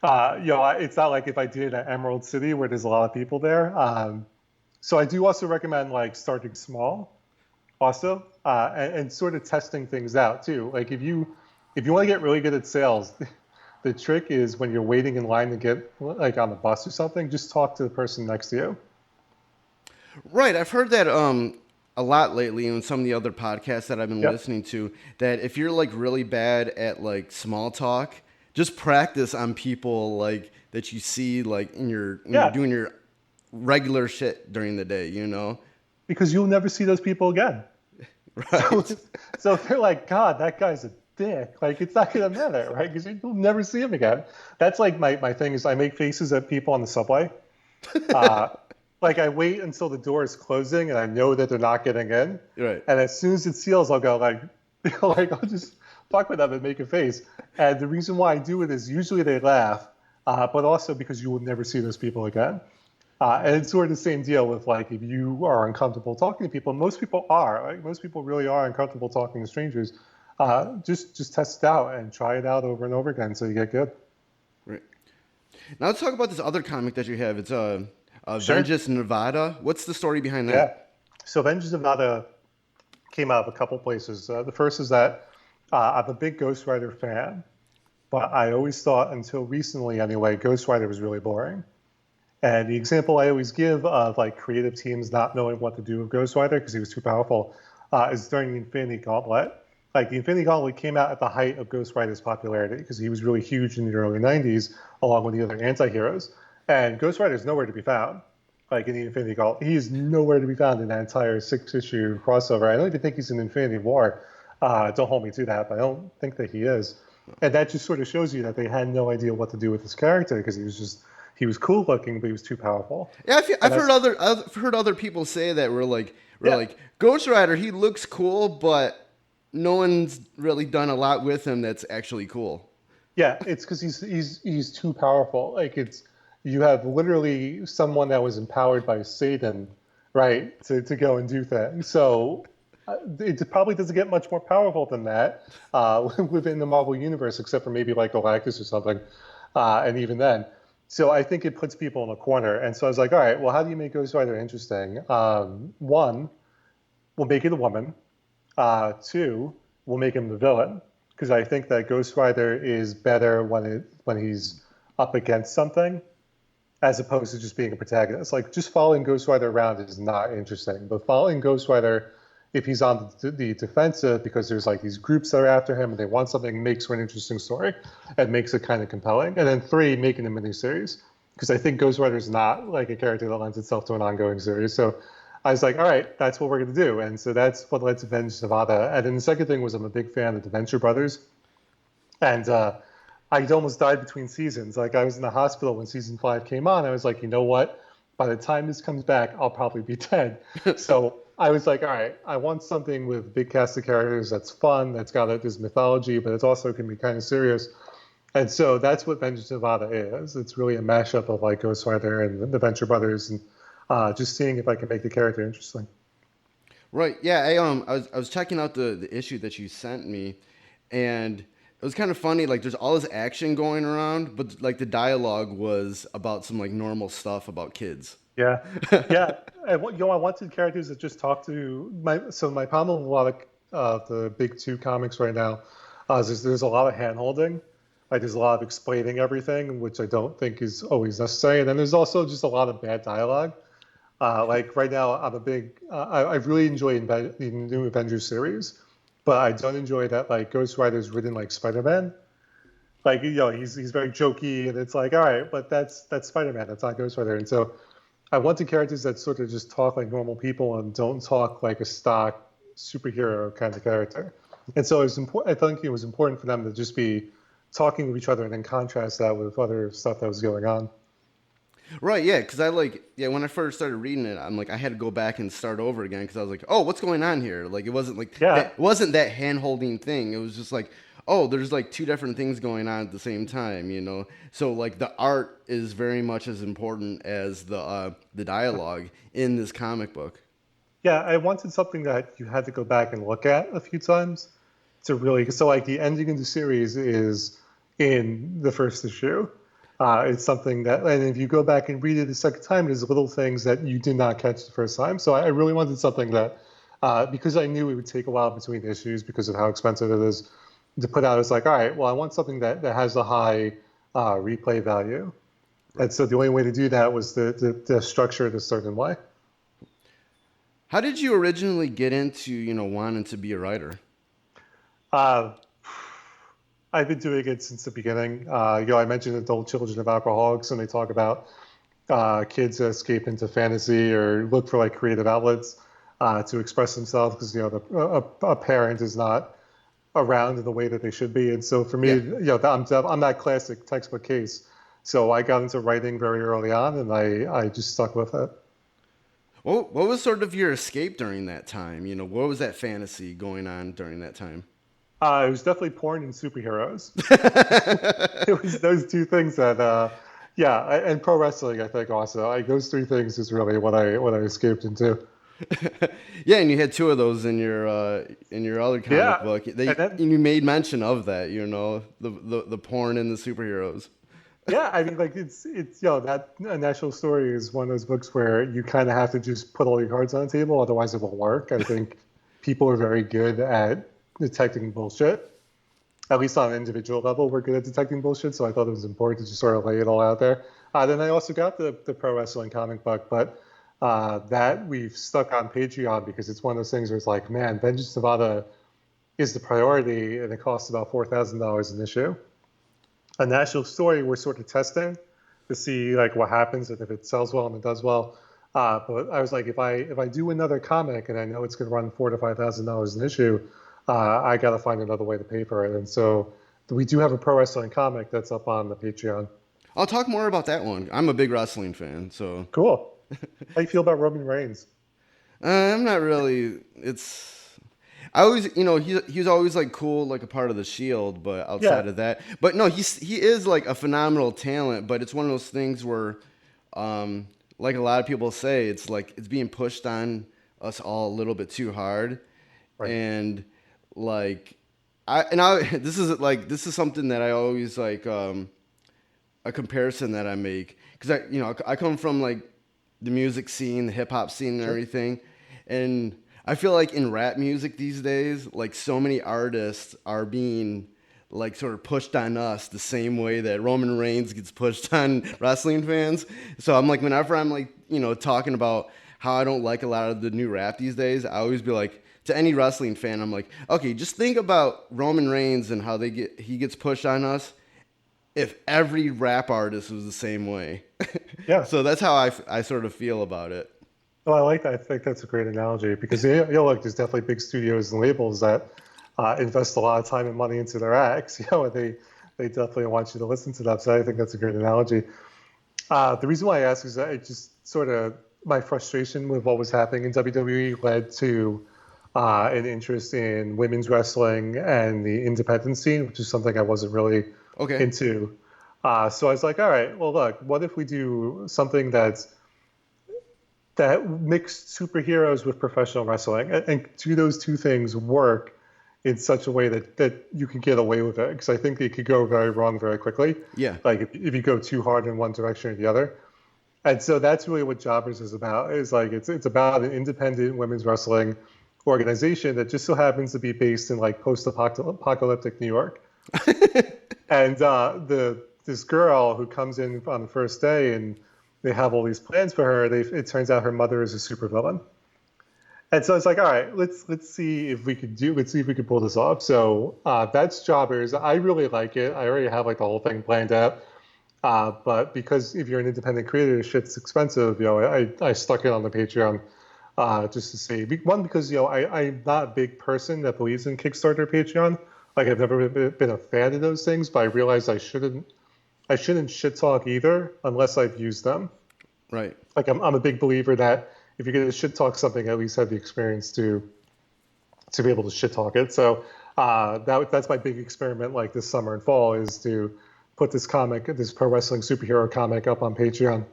it's not like if I did it at Emerald City where there's a lot of people there. So I do also recommend like starting small, also, and sort of testing things out too. Like if you want to get really good at sales, the trick is when you're waiting in line to get like on the bus or something, just talk to the person next to you. Right, I've heard that a lot lately in some of the other podcasts that I've been Yep. listening to. That if you're like really bad at like small talk, just practice on people like that you see like in your when you're Yeah. doing your regular shit during the day. You know, Because you'll never see those people again. So, right? so if they're like, God, that guy's a dick, like it's not gonna matter, right? Because you'll never see him again. That's like my thing is I make faces at people on the subway. Uh, like I wait until the door is closing and I know that they're not getting in. Right. And as soon as it seals, I'll go like, like I'll just fuck with them and make a face. And the reason why I do it is usually they laugh, but also because you will never see those people again. And it's sort of the same deal with like if you are uncomfortable talking to people. Most people are. Right? Most people really are uncomfortable talking to strangers. Just test it out and try it out over and over again so you get good. Right. Now let's talk about this other comic that you have. It's Sure. Vengeance Nevada. What's the story behind Yeah. that? So Vengeance Nevada came out of a couple places. The first is that I'm a big Ghost Rider fan, but I always thought until recently anyway, Ghost Rider was really boring. And the example I always give of like creative teams not knowing what to do with Ghost Rider because he was too powerful is during the Infinity Gauntlet. Like the Infinity Gauntlet came out at the height of Ghost Rider's popularity because he was really huge in the early 90s along with the other anti-heroes. And Ghost Rider is nowhere to be found. Like in the Infinity Gauntlet, he is nowhere to be found in that entire 6-issue crossover. I don't even think he's in Infinity War. Don't hold me to that, but I don't think that he is. And that just sort of shows you that they had no idea what to do with his character because he was cool looking, but he was too powerful. Yeah, And I've heard other people say that we're yeah, like Ghost Rider. He looks cool, but no one's really done a lot with him that's actually cool. yeah, it's because he's too powerful. Like it's you have literally someone that was empowered by Satan, right, to go and do things. So it probably doesn't get much more powerful than that within the Marvel universe, except for maybe like Galactus or something, and even then. So I think it puts people in a corner. And so I was like, all right, well, how do you make Ghost Rider interesting? One, we'll make it a woman. Two, we'll make him the villain because I think that Ghost Rider is better when he's up against something as opposed to just being a protagonist. Like just following Ghost Rider around is not interesting, but following Ghost Rider if he's on the defensive because there's like these groups that are after him and they want something makes for an interesting story and makes it kind of compelling. And then three, making a miniseries because I think Ghost Rider is not like a character that lends itself to an ongoing series. So I was like, all right, that's what we're going to do. And so that's what led to Vengeance Nevada. And then the second thing was I'm a big fan of the Venture Brothers. And I almost died between seasons. Like I was in the hospital when season 5 came on. I was like, you know what? By the time this comes back, I'll probably be dead. So I was like, all right, I want something with a big cast of characters that's fun, that's got this mythology, but it also can be kind of serious. And so that's what Vengeance Nevada is. It's really a mashup of like Ghost Rider and the Venture Brothers, and just seeing if I can make the character interesting. Right. Yeah. I was checking out the issue that you sent me, and it was kind of funny. Like, there's all this action going around, but like the dialogue was about some like normal stuff about kids. Yeah, yeah. And I wanted characters that just talk to my. So my problem with a lot of the big two comics right now There's a lot of hand holding. Like there's a lot of explaining everything, which I don't think is always necessary. And then there's also just a lot of bad dialogue. Like right now, I'm a big. I really enjoy the new Avengers series, but I don't enjoy that like Ghost Rider's written like Spider-Man. Like he's very jokey, and it's like all right, but that's Spider-Man. That's not Ghost Rider. And so I wanted characters that sort of just talk like normal people and don't talk like a stock superhero kind of character. And so it's important. I think it was important for them to just be talking to each other and then contrast that with other stuff that was going on. Right, yeah, because when I first started reading it, I'm like, I had to go back and start over again because I was like, oh, what's going on here? Like, it wasn't like Yeah. that, it wasn't that hand holding thing. It was just like, oh, there's like two different things going on at the same time, you know? So, like, the art is very much as important as the dialogue in this comic book. Yeah, I wanted something that you had to go back and look at a few times to really. So, like, the ending of the series is in the first issue. It's something that, and if you go back and read it the second time, there's little things that you did not catch the first time. So, I really wanted something that, because I knew it would take a while between issues because of how expensive it is to put out. It's like, all right, well, I want something that has a high replay value. And so, the only way to do that was to structure it a certain way. How did you originally get into, wanting to be a writer? Uh, I've been doing it since the beginning. I mentioned adult children of alcoholics, and they talk about kids that escape into fantasy or look for like creative outlets to express themselves because a parent is not around in the way that they should be. And so for me, I'm that classic textbook case. So I got into writing very early on, and I just stuck with it. Well, what was sort of your escape during that time? What was that fantasy going on during that time? It was definitely porn and superheroes. It was those two things that, and pro wrestling. I think also those three things is really what I escaped into. Yeah, and you had two of those in your other comic book. And you made mention of that. The porn and the superheroes. Yeah, I mean, like it's that A National Story is one of those books where you kind of have to just put all your cards on the table, otherwise it won't work. I think people are very good at detecting bullshit. At least on an individual level, we're good at detecting bullshit. So I thought it was important to just sort of lay it all out there. Then I also got the pro wrestling comic book, but that we've stuck on Patreon because it's one of those things where it's like, man, Vengeance Nevada is the priority, and it costs about $4,000 an issue. A National Story, we're sort of testing to see like what happens and if it sells well and it does well. But I was like, if I do another comic and I know it's going to run $4,000 to $5,000 an issue, I got to find another way to pay for it. And so we do have a pro wrestling comic that's up on the Patreon. I'll talk more about that one. I'm a big wrestling fan, so cool. How do you feel about Roman Reigns? I'm not really. I always, he's always like cool, like a part of the Shield, but outside of that, but no, he is like a phenomenal talent. But it's one of those things where, like a lot of people say, it's like it's being pushed on us all a little bit too hard, right. And like, this is something that I always like a comparison that I make because I come from like the music scene, the hip hop scene, and everything, and I feel like in rap music these days, like so many artists are being like sort of pushed on us the same way that Roman Reigns gets pushed on wrestling fans. So I'm like, whenever I'm like, talking about how I don't like a lot of the new rap these days, I always be like, to any wrestling fan, I'm like, okay, just think about Roman Reigns and how he gets pushed on us if every rap artist was the same way. Yeah. So that's how I sort of feel about it. Well, I like that. I think that's a great analogy because look, there's definitely big studios and labels that invest a lot of time and money into their acts. They definitely want you to listen to them. So I think that's a great analogy. The reason why I ask is that it just sort of my frustration with what was happening in WWE led to an interest in women's wrestling and the independent scene, which is something I wasn't really into. So I was like, all right, well, look, what if we do something that mixed superheroes with professional wrestling and do those two things work in such a way that you can get away with it? Because I think it could go very wrong very quickly. Yeah. Like if you go too hard in one direction or the other. And so that's really what Jobbers is about. Is like it's about an independent women's wrestling organization that just so happens to be based in like post-apocalyptic New York. And this girl who comes in on the first day, and they have all these plans for her. It turns out her mother is a supervillain. And so it's like, all right, let's see if we could pull this off. So that's Jobbers. I really like it. I already have like the whole thing planned out. But because if you're an independent creator, shit's expensive. I stuck it on the Patreon just to see. One, because I'm not a big person that believes in Kickstarter, Patreon. Like I've never been a fan of those things, but I realized I shouldn't shit talk either unless I've used them. Right. Like I'm a big believer that if you're going to shit talk something, at least have the experience to be able to shit talk it. So that's my big experiment, like this summer and fall, is to put this pro wrestling superhero comic up on Patreon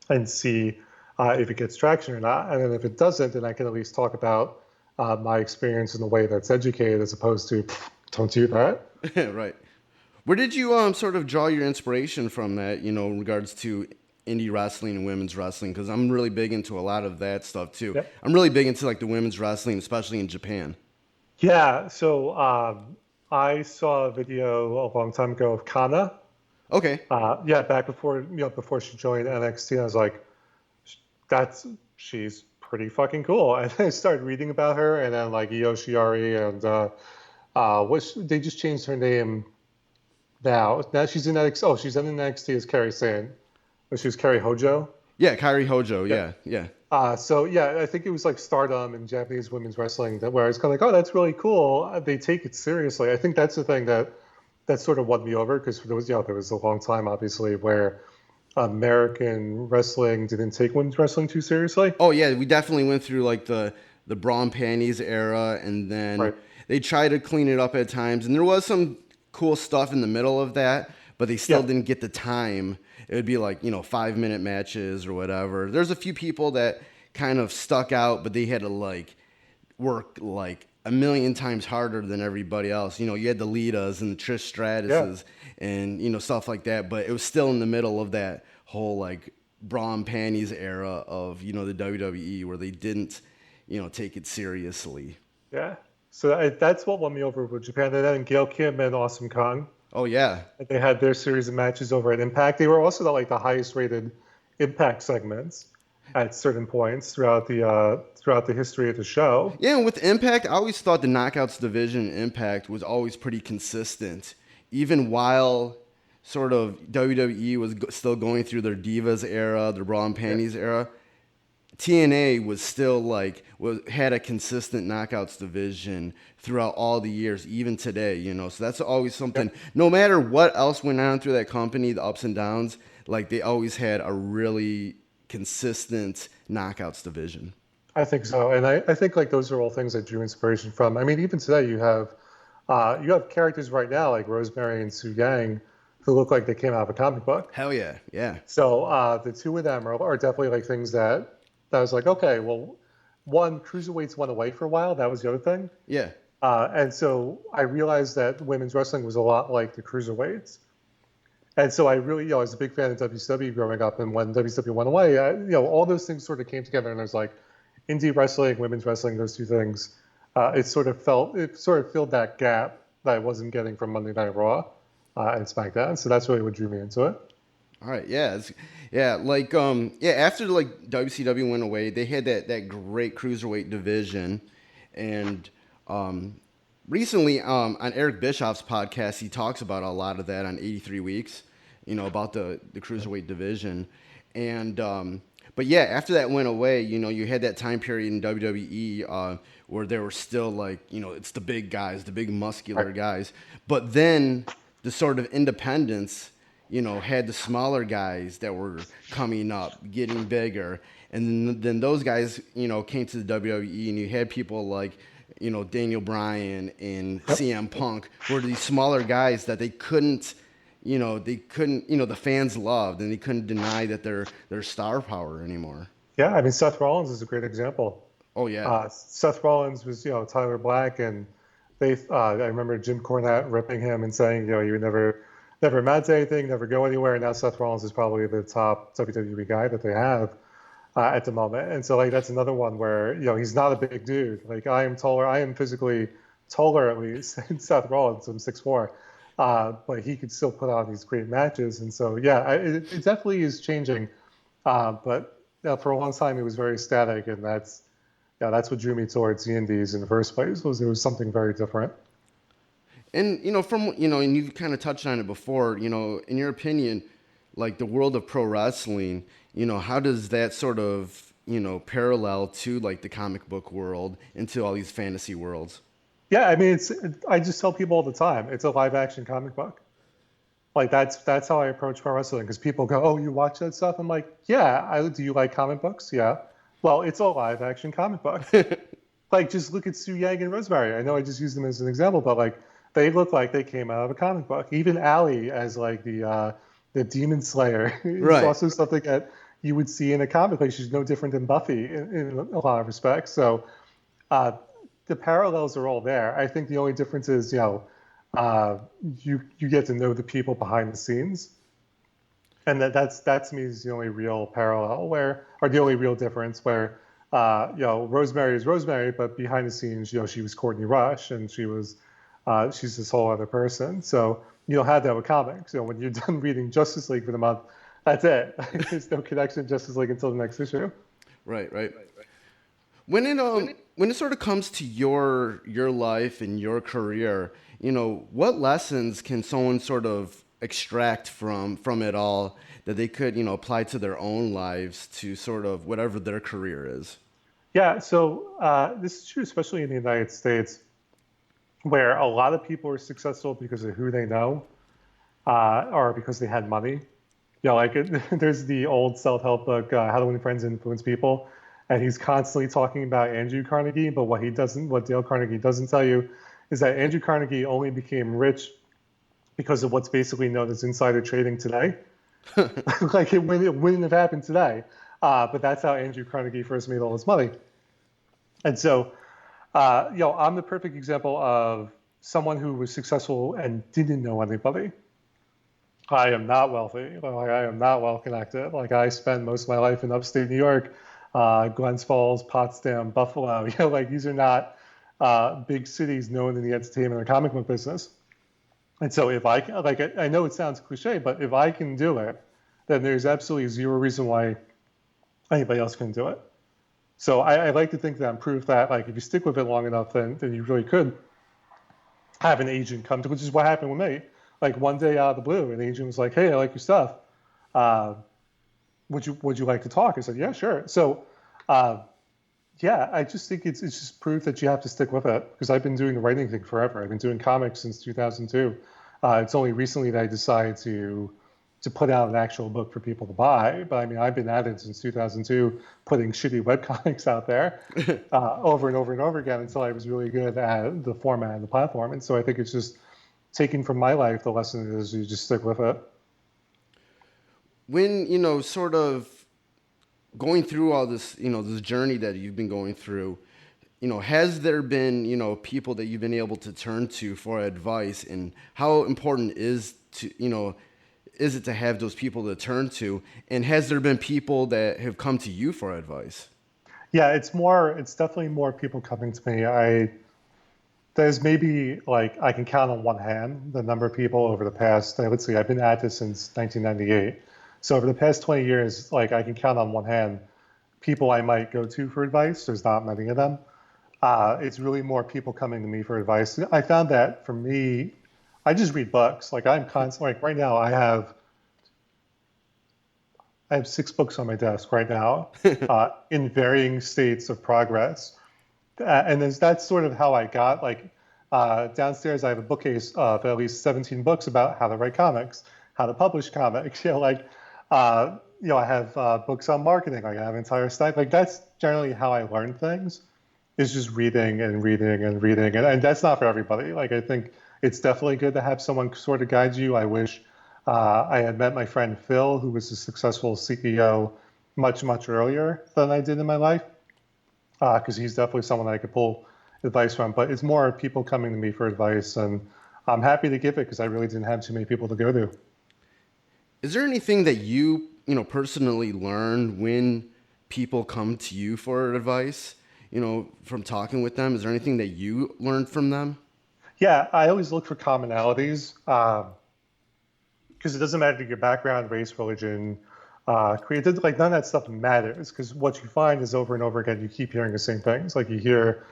and see if it gets traction or not. And then if it doesn't, then I can at least talk about my experience in a way that's educated, as opposed to don't do that. Right. Where did you sort of draw your inspiration from that, in regards to indie wrestling and women's wrestling? Because I'm really big into a lot of that stuff too. Yep. I'm really big into like the women's wrestling, especially in Japan. Yeah, so I saw a video a long time ago of Kana. Okay. Back before she joined NXT, I was like, she's pretty fucking cool. And I started reading about her, and then like Io Shirai, and they just changed her name now. Now she's in NXT. Oh, she's in NXT as Kairi Sane. She was Kairi Hojo. Yeah, Kairi Hojo. Yeah. I think it was like Stardom in Japanese women's wrestling where I was kind of like, oh, that's really cool. They take it seriously. I think that's the thing that sort of won me over, because there was a long time, obviously, where American wrestling didn't take women's wrestling too seriously. Oh yeah, we definitely went through like the bra and panties era, and then they tried to clean it up at times, and there was some cool stuff in the middle of that, but they still didn't get the time. It would be like, 5-minute matches or whatever. There's a few people that kind of stuck out, but they had to like work like a million times harder than everybody else. You had the Litas and the Trish Stratuses and, stuff like that, but it was still in the middle of that whole like bra and panties era of, the WWE, where they didn't, take it seriously. Yeah. So that's what won me over with Japan. And then Gail Kim and Awesome Kong. Oh yeah, they had their series of matches over at Impact. They were also the highest rated Impact segments at certain points throughout the history of the show. Yeah, and with Impact, I always thought the Knockouts division in Impact was always pretty consistent, even while sort of WWE was still going through their Divas era, their Bra and Panties era. TNA was still had a consistent Knockouts division throughout all the years, even today, so that's always something. No matter what else went on through that company, the ups and downs, like they always had a really consistent Knockouts division. I think so, and I think like those are all things I drew inspiration from. I mean, even today you have characters right now like Rosemary and Su Yang who look like they came out of a comic book. Hell yeah, yeah. So the two of them are definitely like things that I was like, okay, well, one, cruiserweights went away for a while. That was the other thing. Yeah. And so I realized that women's wrestling was a lot like the cruiserweights. And so I really, I was a big fan of WCW growing up. And when WCW went away, all those things sort of came together. And I was like, indie wrestling, women's wrestling, those two things. It sort of filled that gap that I wasn't getting from Monday Night Raw and SmackDown. So that's really what drew me into it. All right, after like WCW went away, they had that great cruiserweight division, and recently on Eric Bischoff's podcast, he talks about a lot of that on 83 Weeks, about the cruiserweight division, and but yeah, after that went away, you had that time period in WWE where there were still like, it's the big guys, the big muscular guys, but then the sort of independents, had the smaller guys that were coming up, getting bigger. And then those guys, came to the WWE, and you had people like, Daniel Bryan and CM Punk, who were these smaller guys that they couldn't, the fans loved, and they couldn't deny that they're star power anymore. Yeah, I mean, Seth Rollins is a great example. Oh, yeah. Seth Rollins was, Tyler Black, and I remember Jim Cornette ripping him and saying, you would never amount to anything, never go anywhere. And now Seth Rollins is probably the top WWE guy that they have. at the moment. And so like that's another one where he's not a big dude. Like I am taller. I am physically taller at least than Seth Rollins. I'm 6'4". But he could still put on these great matches. And so yeah, it definitely is changing. But for a long time it was very static, and that's what drew me towards the indies in the first place. Was there was something very different. And and you've kind of touched on it before. In your opinion, like the world of pro wrestling, how does that sort of parallel to like the comic book world into all these fantasy worlds? Yeah, I mean, I just tell people all the time, it's a live action comic book. Like that's how I approach pro wrestling, because people go, "Oh, you watch that stuff?" I'm like, "Yeah, do you like comic books?" Yeah. Well, it's a live action comic book. Like just look at Su Yang and Rosemary. I know I just used them as an example, but like they look like they came out of a comic book. Even Allie as like the Demon Slayer is Right. also something that you would see in a comic. Like she's no different than Buffy in a lot of respects. So uh, the parallels are all there. I think the only difference is, uh, you get to know the people behind the scenes, and that's to me is the only real parallel or the only real difference where, Rosemary is Rosemary, but behind the scenes, she was Courtney Rush, and she's this whole other person. So you don't have that with comics. When you're done reading Justice League for the month, that's it. There's no connection to Justice League until the next issue. Right. Right. When it sort of comes to your life and your career, what lessons can someone sort of extract from it all that they could apply to their own lives to sort of whatever their career is? Yeah, so this is true, especially in the United States, where a lot of people are successful because of who they know, or because they had money. Like there's the old self-help book, How to Win Friends and Influence People, and he's constantly talking about Andrew Carnegie. But what Dale Carnegie doesn't tell you, is that Andrew Carnegie only became rich because of what's basically known as insider trading today. Like it wouldn't have happened today, but that's how Andrew Carnegie first made all his money. And so, I'm the perfect example of someone who was successful and didn't know anybody. I am not wealthy. Like I am not well connected. Like I spend most of my life in upstate New York, Glens Falls, Potsdam, Buffalo. Like these are not big cities known in the entertainment or comic book business. And so if I know it sounds cliche, but if I can do it, then there's absolutely zero reason why anybody else can do it. So I like to think that I'm proof that like if you stick with it long enough, then you really could have an agent come to, which is what happened with me. Like one day out of the blue, an agent was like, "Hey, I like your stuff. Uh, would you like to talk?" I said, "Yeah, sure." So, yeah, I just think it's just proof that you have to stick with it, because I've been doing the writing thing forever. I've been doing comics since 2002. It's only recently that I decided to put out an actual book for people to buy. But I mean, I've been at it since 2002, putting shitty webcomics out there over and over and over again until I was really good at the format and the platform. And so I think it's just taking from my life, the lesson is you just stick with it. When sort of going through all this this journey that you've been going through, has there been people that you've been able to turn to for advice, and how important is it to have those people to turn to, and has there been people that have come to you for advice? Yeah, it's definitely more people coming to me. There's maybe like I can count on one hand the number of people over the past, let's see, I've been at this since 1998. So over the past 20 years, like I can count on one hand people I might go to for advice. There's not many of them. It's really more people coming to me for advice. I found that for me, I just read books. Like I'm constantly, like right now I have 6 books on my desk right now, in varying states of progress. And that's sort of how I got like downstairs. I have a bookcase of at least 17 books about how to write comics, how to publish comics. I have books on marketing. Like I have an entire stack. Like that's generally how I learn things, is just reading and reading and reading. And that's not for everybody. Like I think it's definitely good to have someone sort of guide you. I wish I had met my friend Phil, who was a successful CEO much, much earlier than I did in my life, because he's definitely someone I could pull advice from. But it's more people coming to me for advice, and I'm happy to give it because I really didn't have too many people to go to. Is there anything that you personally learned when people come to you for advice, from talking with them? Is there anything that you learned from them? Yeah, I always look for commonalities because it doesn't matter your background, race, religion, creative, like none of that stuff matters because what you find is over and over again, you keep hearing the same things. Like you hear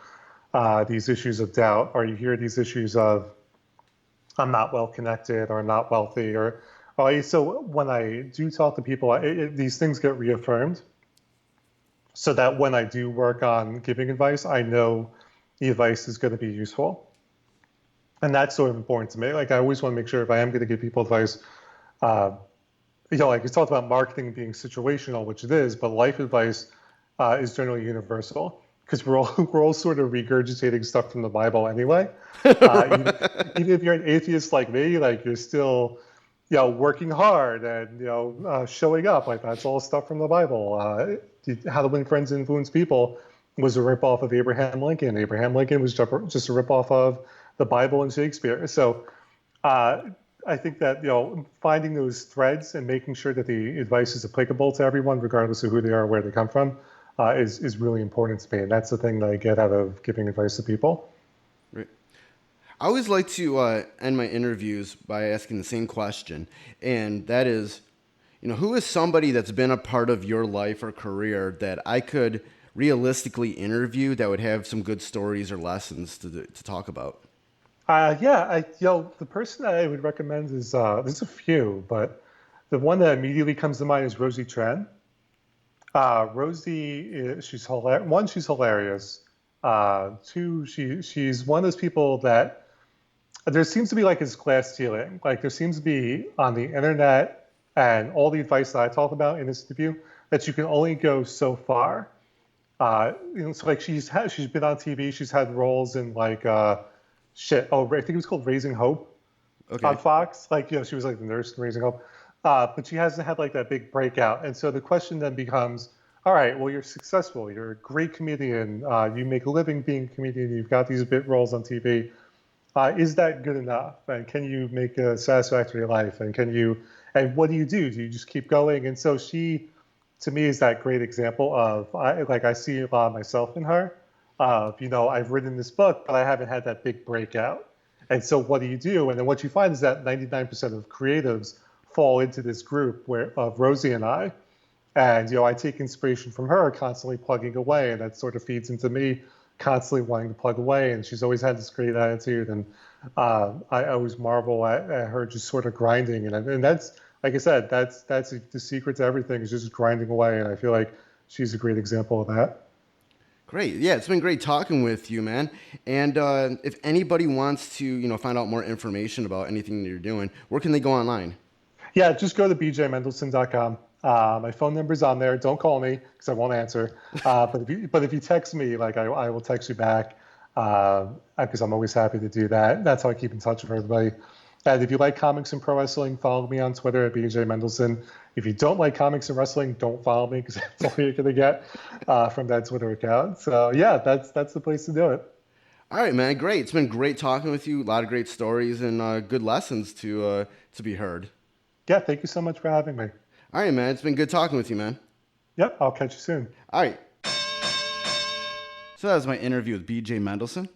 these issues of doubt, or you hear these issues of I'm not well connected or I'm not wealthy, or so when I do talk to people, these things get reaffirmed so that when I do work on giving advice, I know the advice is going to be useful. And that's sort of important to me. Like I always want to make sure if I am going to give people advice, uh, like you talked about marketing being situational, which it is, but life advice is generally universal because we're all sort of regurgitating stuff from the Bible anyway. Even if you're an atheist like me, like you're still, working hard and showing up. Like that's all stuff from the Bible. How to Win Friends and Influence People was a ripoff of Abraham Lincoln. Abraham Lincoln was just a ripoff of the Bible and Shakespeare. So I think that finding those threads and making sure that the advice is applicable to everyone, regardless of who they are or where they come from, is really important to me. And that's the thing that I get out of giving advice to people. Right. I always like to end my interviews by asking the same question, and that is, who is somebody that's been a part of your life or career that I could realistically interview that would have some good stories or lessons to talk about? The person that I would recommend is there's a few, but the one that immediately comes to mind is Rosie Tran. Rosie, she's hilarious. One, she's hilarious. Two, she's one of those people that there seems to be like this glass ceiling. Like there seems to be on the internet and all the advice that I talk about in this interview that you can only go so far. So like she's been on TV. She's had roles in like I think it was called Raising Hope on Fox. Like she was like the nurse in Raising Hope, but she hasn't had like that big breakout. And so the question then becomes, all right, well you're successful. You're a great comedian. You make a living being a comedian. You've got these bit roles on TV. Is that good enough? And can you make a satisfactory life? And what do you do? Do you just keep going? And so she, to me, is that great example of, I see a lot of myself in her. I've written this book, but I haven't had that big breakout. And so what do you do? And then what you find is that 99% of creatives fall into this group of Rosie and I. And, I take inspiration from her, constantly plugging away. And that sort of feeds into me constantly wanting to plug away. And she's always had this great attitude. And I always marvel at her just sort of grinding. And that's, like I said, that's the secret to everything is just grinding away. And I feel like she's a great example of that. Great. Yeah, it's been great talking with you, man. And if anybody wants to, find out more information about anything that you're doing, where can they go online? Yeah, just go to bjmendelson.com. My phone number's on there. Don't call me because I won't answer. But if you text me, like I will text you back because I'm always happy to do that. That's how I keep in touch with everybody. And if you like comics and pro wrestling, follow me on Twitter at BJ Mendelson. If you don't like comics and wrestling, don't follow me because that's all you're going to get from that Twitter account. So yeah, that's the place to do it. All right, man. Great. It's been great talking with you. A lot of great stories and good lessons to be heard. Yeah, thank you so much for having me. All right, man. It's been good talking with you, man. Yep, I'll catch you soon. All right. So that was my interview with BJ Mendelson.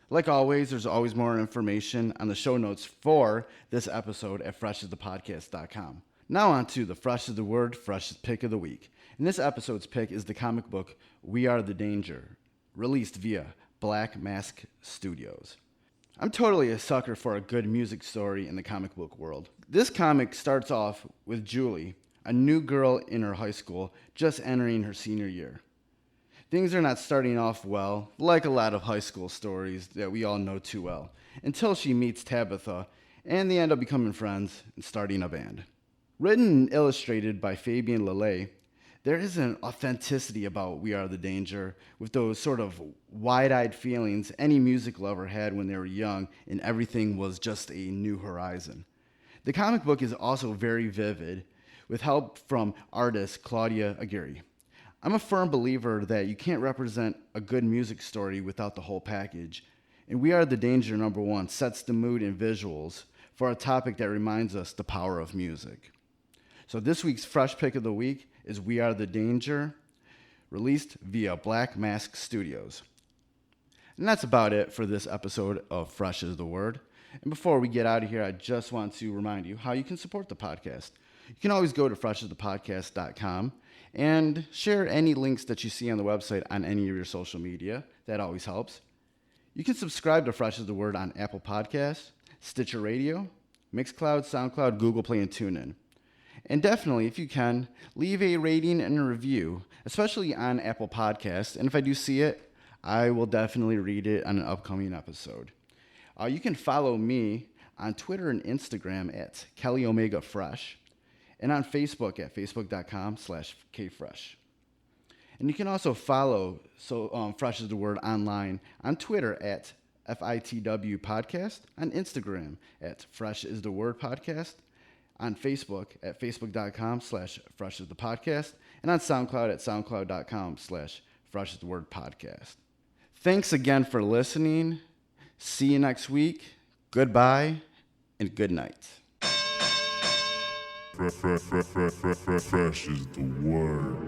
Like always, there's always more information on the show notes for this episode at freshasthepodcast.com. Now on to the Fresh is the Word, Freshest Pick of the Week. And this episode's pick is the comic book We Are the Danger, released via Black Mask Studios. I'm totally a sucker for a good music story in the comic book world. This comic starts off with Julie, a new girl in her high school, just entering her senior year. Things are not starting off well, like a lot of high school stories that we all know too well, until she meets Tabitha, and they end up becoming friends and starting a band. Written and illustrated by Fabian Lelay, there is an authenticity about We Are the Danger, with those sort of wide-eyed feelings any music lover had when they were young and everything was just a new horizon. The comic book is also very vivid, with help from artist Claudia Aguirre. I'm a firm believer that you can't represent a good music story without the whole package, and We Are the Danger #1 sets the mood and visuals for a topic that reminds us the power of music. So this week's Fresh Pick of the Week is We Are the Danger, released via Black Mask Studios. And that's about it for this episode of Fresh is the Word. And before we get out of here, I just want to remind you how you can support the podcast. You can always go to freshasthepodcast.com and share any links that you see on the website on any of your social media. That always helps. You can subscribe to Fresh is the Word on Apple Podcasts, Stitcher Radio, Mixcloud, SoundCloud, Google Play, and TuneIn. And definitely, if you can, leave a rating and a review, especially on Apple Podcasts. And if I do see it, I will definitely read it on an upcoming episode. You can follow me on Twitter and Instagram at KellyOmegaFresh and on Facebook at facebook.com/KFresh. And you can also follow Fresh is the Word online on Twitter at FITW Podcast, on Instagram at Fresh is the Word Podcast, on Facebook at facebook.com/Fresh is the Podcast, and on SoundCloud at soundcloud.com/Fresh is the Word Podcast. Thanks again for listening. See you next week. Goodbye and good night. Fresh is the word.